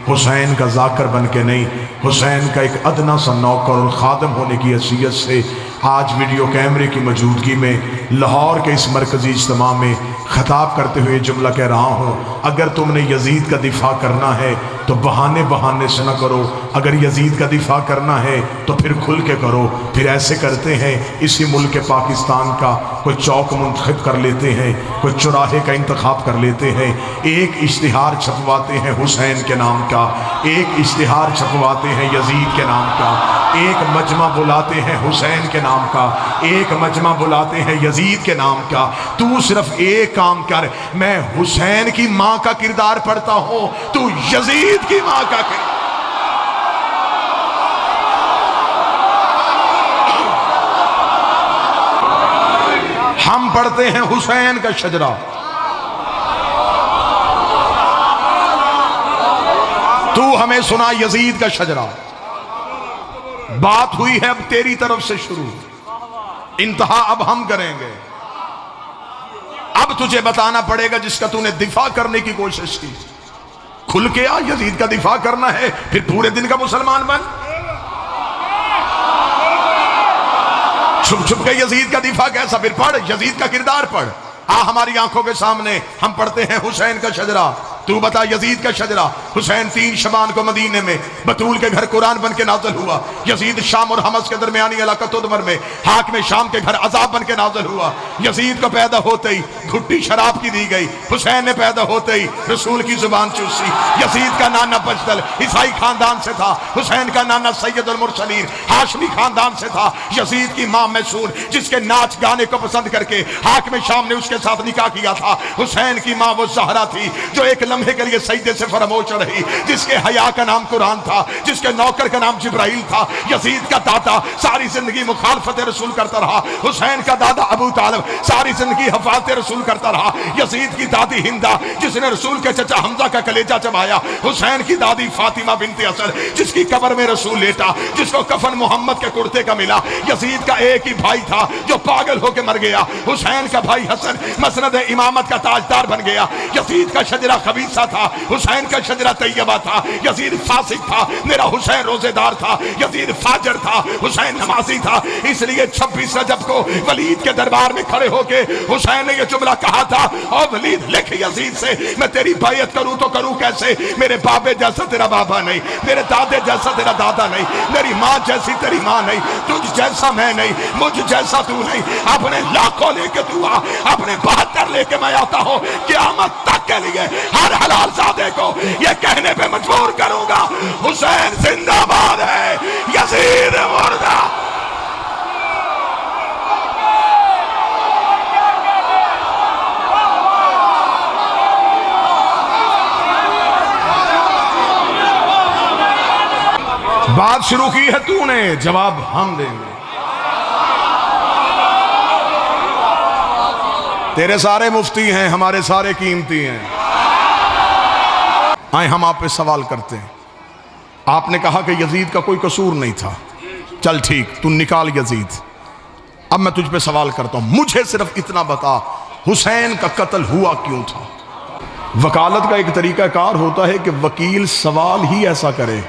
हुसैन का जाकर बन के नहीं, हुसैन का एक अदना सा नौकर और खादम होने की हैसियत से आज वीडियो कैमरे की मौजूदगी में लाहौर के इस मरकज़ी इज्तिमा में ख़िताब करते हुए जुमला कह रहा हूँ, अगर तुमने यजीद का दिफा करना है तो बहाने बहाने से न करो, अगर यजीद का दिफा करना है तो फिर खुल के करो। फिर ऐसे करते हैं, इसी मुल्क के पाकिस्तान का कोई चौक मुंतखब कर लेते हैं, कोई चौराहे का इंतखाब कर लेते हैं, एक इश्तिहार छपवाते हैं हुसैन के नाम का, एक इश्तिहार छपवाते हैं यजीद के नाम का, एक मजमा बुलाते हैं हुसैन के नाम का, एक मजमा बुलाते हैं यजीद के नाम का। तू सिर्फ एक काम कर, मैं हुसैन की माँ का किरदार पढ़ता हूँ, तू यजीद की माँ का किरदार। हम पढ़ते हैं हुसैन का शजरा, तू हमें सुना यजीद का शजरा। बात हुई है अब तेरी तरफ से शुरू, इंतहा अब हम करेंगे। अब तुझे बताना पड़ेगा जिसका तूने दिफा करने की कोशिश की, खुल के आ, यजीद का दिफा करना है, फिर पूरे दिन का मुसलमान बन। छुप छुप के यजीद का दिफा कैसा, फिर पढ़ यजीद का किरदार पढ़। आ हमारी आंखों के सामने हम पढ़ते हैं हुसैन का शजरा, तू बता यजीद का शजरा। हुसैन 3 शबान को मदीने में बतूल के घर कुरान बन के नाज़िल हुआ। यजीद शाम और हमस के दरमियानी इलाका तुदमर में हाकिम शाम के घर अजाब बन के नाज़िल हुआ। यजीद को पैदा होते ही घुट्टी शराब की दी गई, हुसैन ने पैदा होते ही रसूल की जुबान चूसी। यजीद का नाना बजदल ईसाई खानदान से था, हुसैन का नाना सैयद अल मुरसलीन हाशमी खानदान से था। यजीद की माँ मैसूर जिसके नाच गाने को पसंद करके हाकिम शाम ने उसके साथ निकाह किया था। हुसैन की माँ वो ज़हरा थी जो एक लम्हे के लिए सजदे से फरामोश रही, जिसके हया का नाम कुरान था, जिसके नौकर का नाम जिब्राइल था। यजीद का दादा सारी जिंदगी मुखालफत रसूल करता रहा, हुसैन का दादा अबू तालिब सारी जिंदगी हिफाजत रसूल करता रहा। यजीद की दादी हिंदा जिसने रसूल के चचा हमजा का कलेजा चबाया। हुसैन की दादी फातिमा बिनते असद जिसकी कब्र में रसूल लेटा, जिसको कफन मोहम्मद के कुर्ते का मिला। यजीद का एक ही भाई था जो पागल होकर मर गया, हुसैन का भाई हसन मसनद इमामत का ताजदार बन गया। यजीद का शजरा खबीसा था, हुसैन का शजरा तैयबा था। यजीद फासिक था, मेरा हुसैन रोजेदार था। यजीद फाजर था, हुसैन नमाजी था। इसलिए 26 रजब को वलीद के दरबार में खड़े होके हुसैन ने यह जुमला कहा था, और वलीद लिख यजीद से, मैं तेरी बैयत करूं तो करूं कैसे, मेरे बाबे जैसा तेरा बाबा नहीं, मेरे दादे जैसा तेरा दादा नहीं, मेरी माँ जैसी तेरी माँ नहीं, तुझ जैसा मैं नहीं, मुझ जैसा तू नहीं। अपने लाखों लेके तू आ, अपने 72 लेके मैं आता हूँ, क़यामत तक के लिए हर हलाल ज़ादे को ये कहने पे मजबूर करूंगा, हुसैन जिंदाबाद है, यजीद मुर्दा। बात शुरू की है तूने, जवाब हम देंगे। तेरे सारे मुफ्ती हैं, हमारे सारे कीमती हैं। आए हम आप पे सवाल करते हैं, आपने कहा कि यजीद का कोई कसूर नहीं था, चल ठीक, तू निकाल यजीद। अब मैं तुझ पे सवाल करता हूं, मुझे सिर्फ इतना बता, हुसैन का कत्ल हुआ क्यों था? वकालत का एक तरीकाकार होता है कि वकील सवाल ही ऐसा करे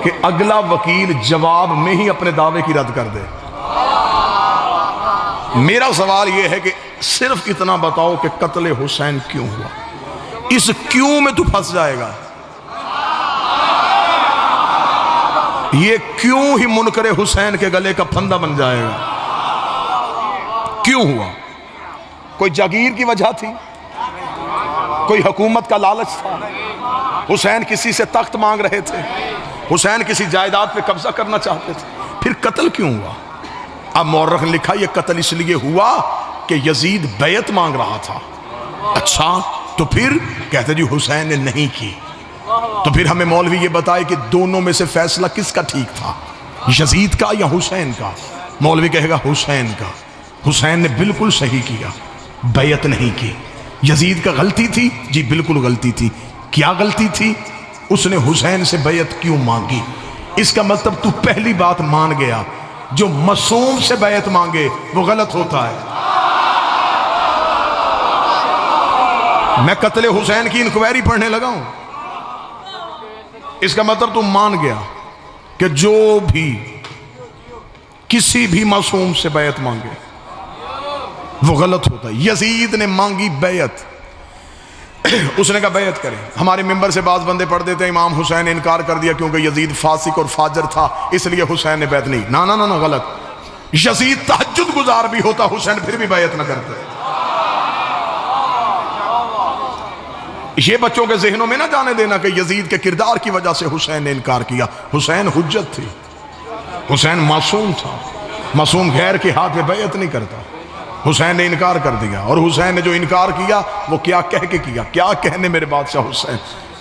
कि अगला वकील जवाब में ही अपने दावे की रद्द कर दे। मेरा सवाल यह है कि सिर्फ इतना बताओ कि कत्ल हुसैन क्यों हुआ। इस क्यों में तू फंस जाएगा। ये क्यों ही मुनकरे हुसैन के गले का फंदा बन जाएगा। क्यों हुआ? कोई जागीर की वजह थी, कोई हुकूमत का लालच था, हुसैन किसी से तख्त मांग रहे थे, हुसैन किसी जायदाद पे कब्जा करना चाहते थे, फिर कत्ल क्यों हुआ? अब मौर्रख ने लिखा यह कत्ल इसलिए हुआ कि यजीद बैत मांग रहा था। अच्छा, तो फिर कहते जी हुसैन ने नहीं की। तो फिर हमें मौलवी ये बताए कि दोनों में से फैसला किसका ठीक था, यजीद का या हुसैन का? मौलवी कहेगा हुसैन का। हुसैन ने बिल्कुल सही किया, बैत नहीं की। यजीद का गलती थी? जी बिल्कुल गलती थी। क्या गलती थी? उसने हुसैन से बैत क्यों मांगी? इसका मतलब तू पहली बात मान गया, जो मासूम से बैत मांगे वो गलत होता है। मैं कत्ले हुसैन की इंक्वायरी पढ़ने लगा हूं। इसका मतलब तू मान गया कि जो भी किसी भी मासूम से बैत मांगे वो गलत होता है। यजीद ने मांगी बैत, उसने कहा बैत करें। हमारे मिंबर से बाज बंदे पढ़ देते हैं इमाम हुसैन ने इनकार कर दिया क्योंकि यजीद फासिक और फाजर था, इसलिए हुसैन ने बैत नहीं। ना ना ना ना, गलत। यजीद तहज्जुद गुजार भी होता, हुसैन फिर भी बैत ना करते। ये बच्चों के जहनों में ना जाने देना कि यजीद के किरदार की वजह से हुसैन ने इनकार किया। हुसैन हुज्जत थी, हुसैन मासूम था, मासूम गैर के हाथ में बैत नहीं करता। हुसैन ने इनकार कर दिया, और हुसैन ने जो इनकार किया वो क्या कह के किया, क्या कहने मेरे बादशाह हुसैन।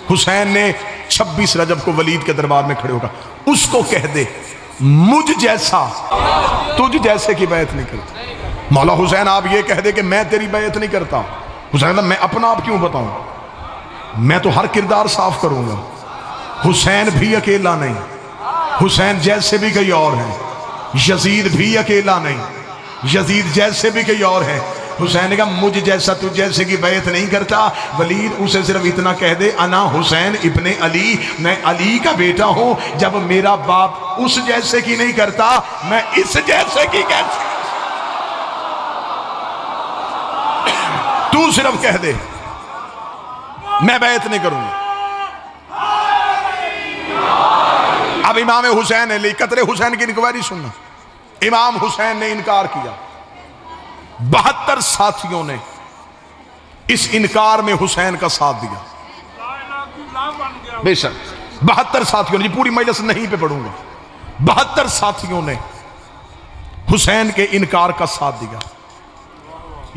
हुसैन ने 26 रजब को वलीद के दरबार में खड़े होकर उसको कह दे मुझ जैसा तुझ जैसे की बैत नहीं करता। मौला हुसैन आप ये कह दे कि मैं तेरी बैत नहीं करता। हुसैन मैं अपना आप क्यों बताऊं, मैं तो हर किरदार साफ करूंगा। हुसैन भी अकेला नहीं, हुसैन जैसे भी कई और हैं। यजीद भी अकेला नहीं, यजीद जैसे भी कई और हैं। हुसैन ने कहा मुझ जैसा तुझ जैसे की बैत नहीं करता। वलीद उसे सिर्फ इतना कह दे अना हुसैन इब्ने अली, मैं अली का बेटा हूं। जब मेरा बाप उस जैसे की नहीं करता, मैं इस जैसे की कैसे। तू सिर्फ कह दे मैं बैत नहीं करूंगा। अब इमाम हुसैन ने ली कतरे हुसैन की इंक्वायरी सुनना। इमाम हुसैन ने इनकार किया, 72 साथियों ने इस इनकार में हुसैन का साथ दिया। बेशक 72 साथियों ने, पूरी मजलिस नहीं पे पढ़ूंगा, 72 साथियों ने हुसैन के इनकार का साथ दिया।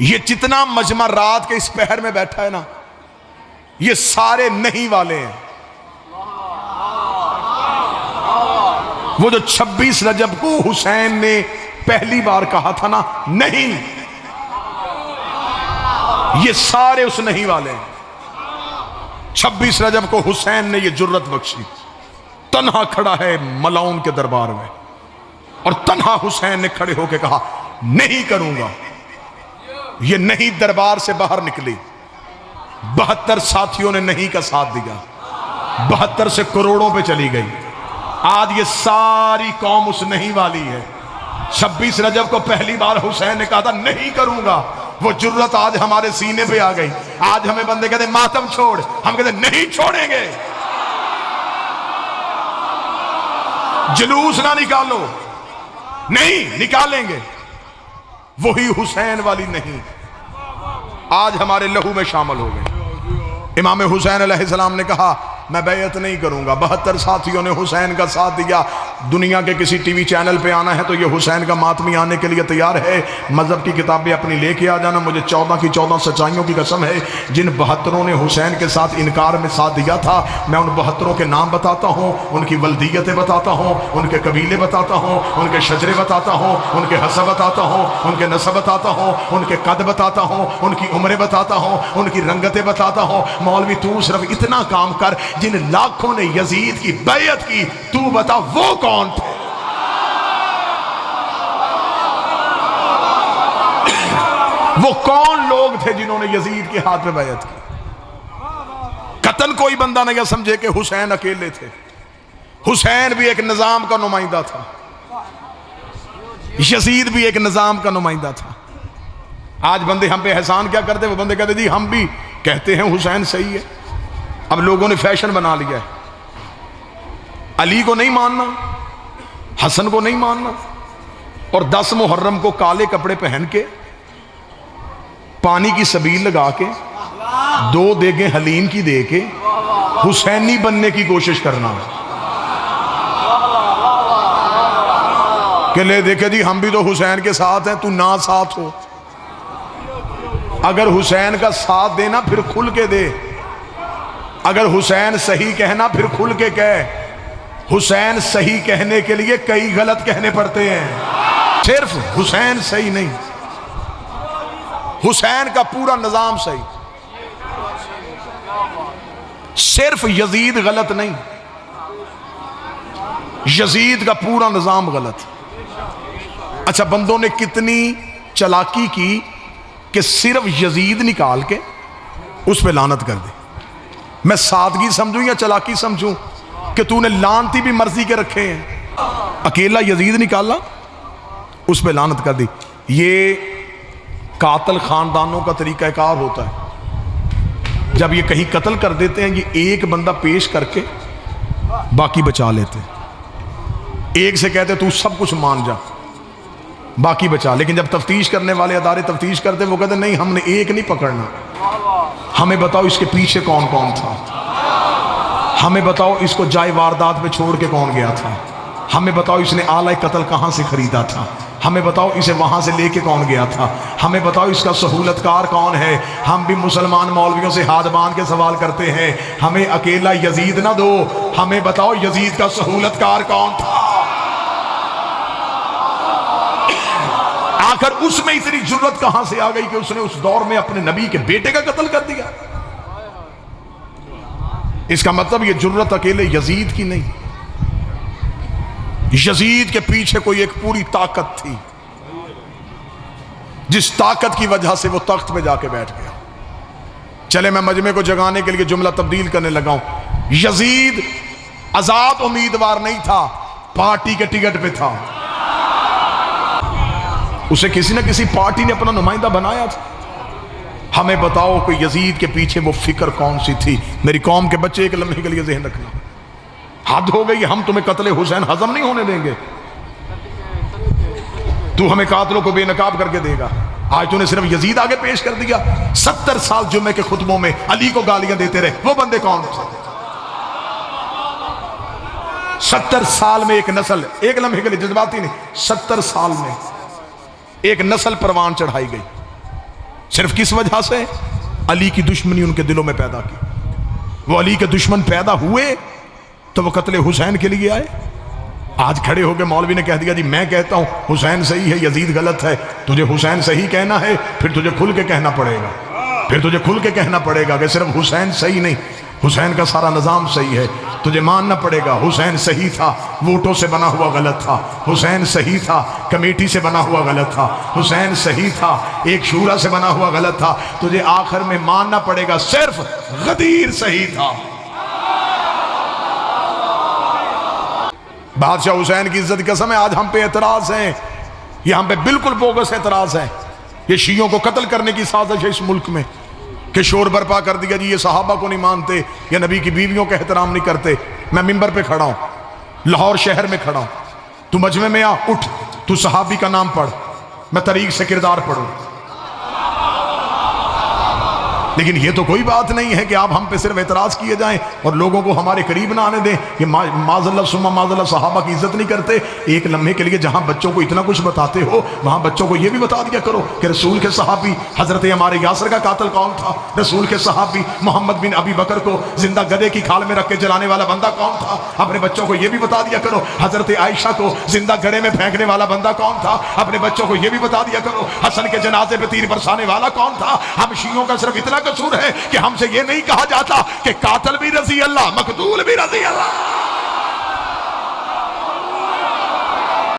ये जितना मजमा रात के इस पहर में बैठा है ना, ये सारे नहीं वाले हैं। वो जो 26 रजब को हुसैन ने पहली बार कहा था ना नहीं, ये सारे उस नहीं वाले हैं। 26 रजब को हुसैन ने ये जुर्रत बख्शी, तन्हा खड़ा है मलाउन के दरबार में, और तन्हा हुसैन ने खड़े होकर कहा नहीं करूंगा। ये नहीं दरबार से बाहर निकली, 72 साथियों ने नहीं का साथ दिया, 72 से करोड़ों पे चली गई। आज ये सारी कौम उस नहीं वाली है। 26 रजब को पहली बार हुसैन ने कहा था नहीं करूंगा, वो जुर्रत आज हमारे सीने पे आ गई। आज हमें बंदे कहते मातम छोड़, हम कहते नहीं छोड़ेंगे। जुलूस ना निकालो, नहीं निकालेंगे। वही हुसैन वाली नहीं आज हमारे लहू में शामिल हो गए। इमाम हुसैन अलैहिस्सलाम ने कहा मैं बैत नहीं करूंगा। 72 साथियों ने हुसैन का साथ दिया। दुनिया के किसी टीवी चैनल पे आना है तो ये हुसैन का मातमी आने के लिए तैयार है। मजहब की किताबें अपनी लेके आ जाना। मुझे 14 की 14 सच्चाइयों की कसम है, जिन 72 ने हुसैन के साथ इनकार में साथ दिया था, मैं उन 72 के नाम बताता हूँ, उनकी वल्दियतें बताता हूँ, उनके कबीले बताता हूँ, उनके शजरे बताता हूँ, उनके हसब बताता हूँ, उनके नसब बताता हूँ, उनके कद बताता हूँ, उनकी उम्रें बताता हूँ, उनकी रंगतें बताता हूँ। मौलवी तू सिर्फ इतना काम कर, जिन लाखों ने यजीद की बैयत की, तू बता वो कौन थे। वो कौन लोग थे जिन्होंने यजीद के हाथ में बैयत की। कतन कोई बंदा नहीं समझे कि हुसैन अकेले थे। हुसैन भी एक निजाम का नुमाइंदा था, यजीद भी एक निजाम का नुमाइंदा था। आज बंदे हम पे एहसान क्या करते, वो बंदे कहते जी हम भी कहते हैं हुसैन सही है। अब लोगों ने फैशन बना लिया है, अली को नहीं मानना, हसन को नहीं मानना, और 10 मुहर्रम को काले कपड़े पहन के पानी की सबील लगा के 2 देगे हलीम की दे के हुसैनी बनने की कोशिश करना कि ले देखे जी हम भी तो हुसैन के साथ हैं, तू ना साथ हो। अगर हुसैन का साथ देना फिर खुल के दे, अगर हुसैन सही कहना फिर खुल के कह। हुसैन सही कहने के लिए कई गलत कहने पड़ते हैं, सिर्फ हुसैन सही नहीं, हुसैन का पूरा निजाम सही। सिर्फ यजीद गलत नहीं, यजीद का पूरा निजाम गलत। अच्छा बंदों ने कितनी चालाकी की कि सिर्फ यजीद निकाल के उस पर लानत कर दी। मैं सादगी समझूं या चालाकी समझूं? कि तूने लानती भी मर्जी के रखे हैं। अकेला यजीद निकाला, उस पर लानत कर दी। ये कातल खानदानों का तरीकाकार होता है। जब ये कहीं कत्ल कर देते हैं, ये एक बंदा पेश करके बाकी बचा लेते हैं। एक से कहते तू सब कुछ मान जा, बाकी बचा। लेकिन जब तफ्तीश करने वाले अदारे तफ्तीश करते, वो कहते नहीं, हमने एक नहीं पकड़ना, हमें बताओ इसके पीछे कौन कौन था, हमें बताओ इसको जाए वारदात पे छोड़ के कौन गया था, हमें बताओ इसने आला कत्ल कहाँ से खरीदा था, हमें बताओ इसे वहां से लेके कौन गया था, हमें बताओ इसका सहूलतकार कौन है। हम भी मुसलमान मौलवियों से हाथ बांध के सवाल करते हैं, हमें अकेला यजीद ना दो, हमें बताओ यजीद का सहूलतकार कौन था। आखिर उसमें इतनी जुर्रत कहां से आ गई कि उसने उस दौर में अपने नबी के बेटे का कत्ल कर दिया। इसका मतलब ये जुर्रत अकेले यजीद की नहीं, यजीद के पीछे कोई एक पूरी ताकत थी, जिस ताकत की वजह से वो तख्त पे जाके बैठ गया। चले मैं मजमे को जगाने के लिए जुमला तब्दील करने लगा हूं। यजीद आजाद उम्मीदवार नहीं था, पार्टी के टिकट पे था। उसे किसी न किसी पार्टी ने अपना नुमाइंदा बनाया था। हमें बताओ कोई यजीद के पीछे वो फिक्र कौन सी थी। मेरी कौम के बच्चे एक लम्हे के लिए ज़हन रखना, हद हो गई, हम तुम्हें कत्ले हुसैन हजम नहीं होने देंगे। तू हमें कातलों को बेनकाब करके देगा। आज तूने सिर्फ यजीद आगे पेश कर दिया। 70 साल जुम्मे के खुतबों में अली को गालियां देते रहे, वो बंदे कौन थे? 70 साल में एक नस्ल, एक लम्हे के लिए जज्बाती नहीं, 70 साल में एक नस्ल परवान चढ़ाई गई। सिर्फ किस वजह से? अली की दुश्मनी उनके दिलों में पैदा की। वो अली के दुश्मन पैदा हुए तो वो कत्ले हुसैन के लिए आए। आज खड़े होकर मौलवी ने कह दिया जी मैं कहता हूं हुसैन सही है, यजीद गलत है। तुझे हुसैन सही कहना है, फिर तुझे खुल के कहना पड़ेगा, फिर तुझे खुल के कहना पड़ेगा कि सिर्फ हुसैन सही नहीं, हुसैन का सारा निज़ाम सही है। तुझे मानना पड़ेगा हुसैन सही था, वोटों से बना हुआ गलत था, हुसैन सही था, कमेटी से बना हुआ गलत था, हुसैन सही था, एक शूरा से बना हुआ गलत था। तुझे आखिर में मानना पड़ेगा सिर्फ गदीर सही था। बादशाह हुसैन की इज्जत की कसम है, आज हम पे एतराज है, ये हम पे बिल्कुल बोगस एतराज है। ये शियों को कत्ल करने की साजिश है इस मुल्क में, कि शोर बर्पा कर दिया जी ये सहाबा को नहीं मानते, ये नबी की बीवियों का एहतराम नहीं करते। मैं मिंबर पे खड़ा हूं, लाहौर शहर में खड़ा हूं, तू मजमे में आ, उठ, तू सहाबी का नाम पढ़, मैं तरीक से किरदार पढ़ूं। लेकिन ये तो कोई बात नहीं है कि आप हम पे सिर्फ एतराज किए जाएं और लोगों को हमारे करीब ना आने दें। ये माज़ल्लाह सुम्मा माज़ल्लाह सहाबा की इज्जत नहीं करते। एक लम्हे के लिए जहां बच्चों को इतना कुछ बताते हो, वहां बच्चों को यह भी बता दिया करो कि रसूल के सहाबी हजरत हमारे यासर का कातिल कौन था, रसूल के सहाबी मोहम्मद बिन अबी बकर को जिंदा गधे की खाल में रख के जलाने वाला बंदा कौन था। अपने बच्चों को यह भी बता दिया करो हजरत आयशा को जिंदा गड़े में फेंकने वाला बंदा कौन था। अपने बच्चों को यह भी बता दिया करो हसन के जनाजे पे तीर बरसाने वाला कौन था। हम शियों का सिर्फ इतना कसूर है कि हमसे ये नहीं कहा जाता कि कातिल भी रज़ी अल्लाह, मकतूल भी रज़ी अल्लाह।